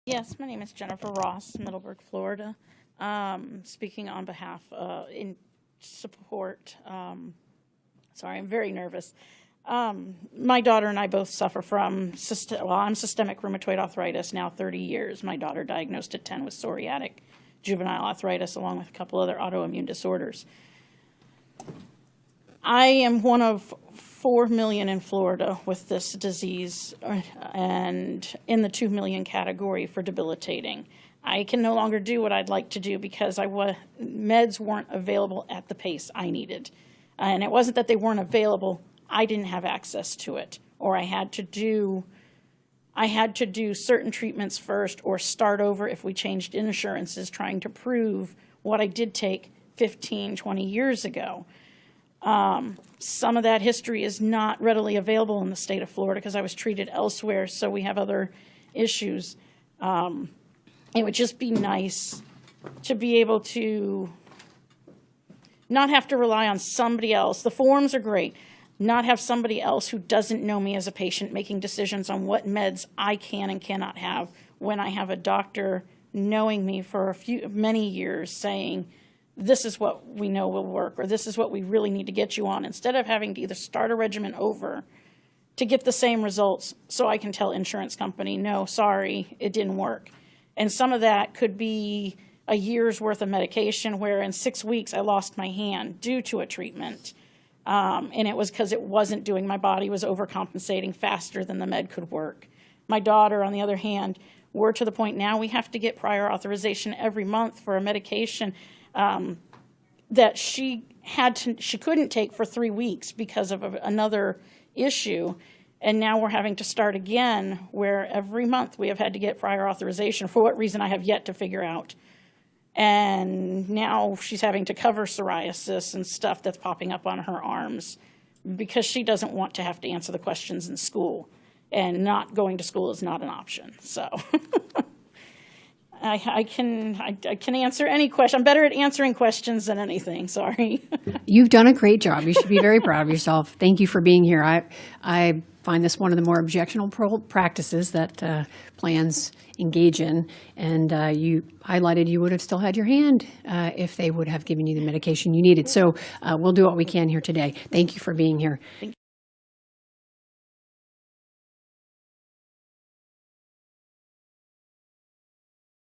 Yes, my name is Jennifer Ross, Middleburg, Florida. Speaking on behalf in support. Sorry, I'm very nervous. My daughter and I both suffer from I'm systemic rheumatoid arthritis now 30 years. My daughter diagnosed at 10 with psoriatic juvenile arthritis along with a couple other autoimmune disorders. I am one of 4 million in Florida with this disease and in the 2 million category for debilitating. I can no longer do what I'd like to do because meds weren't available at the pace I needed. And it wasn't that they weren't available, I didn't have access to it, or I had to do certain treatments first or start over if we changed insurances, trying to prove what I did take 15, 20 years ago. Some of that history is not readily available in the state of Florida because I was treated elsewhere, so we have other issues. It would just be nice to be able to not have to rely on somebody else. The forms are great. Not have somebody else who doesn't know me as a patient making decisions on what meds I can and cannot have when I have a doctor knowing me for many years saying, this is what we know will work, or this is what we really need to get you on, instead of having to either start a regimen over to get the same results so I can tell insurance company, no, sorry, it didn't work. And some of that could be a year's worth of medication where in 6 weeks I lost my hand due to a treatment. And it was because it wasn't doing, my body was overcompensating faster than the med could work. My daughter, on the other hand, we're to the point now we have to get prior authorization every month for a medication that she couldn't take for 3 weeks because of another issue. And now we're having to start again where every month we have had to get prior authorization for what reason I have yet to figure out. And now she's having to cover psoriasis and stuff that's popping up on her arms because she doesn't want to have to answer the questions in school. And not going to school is not an option. So I can answer any question. I'm better at answering questions than anything. Sorry. You've done a great job. You should be very proud of yourself. Thank you for being here. I find this one of the more objectionable practices that plans engage in. And you highlighted you would have still had your hand if they would have given you the medication you needed. So we'll do what we can here today. Thank you for being here.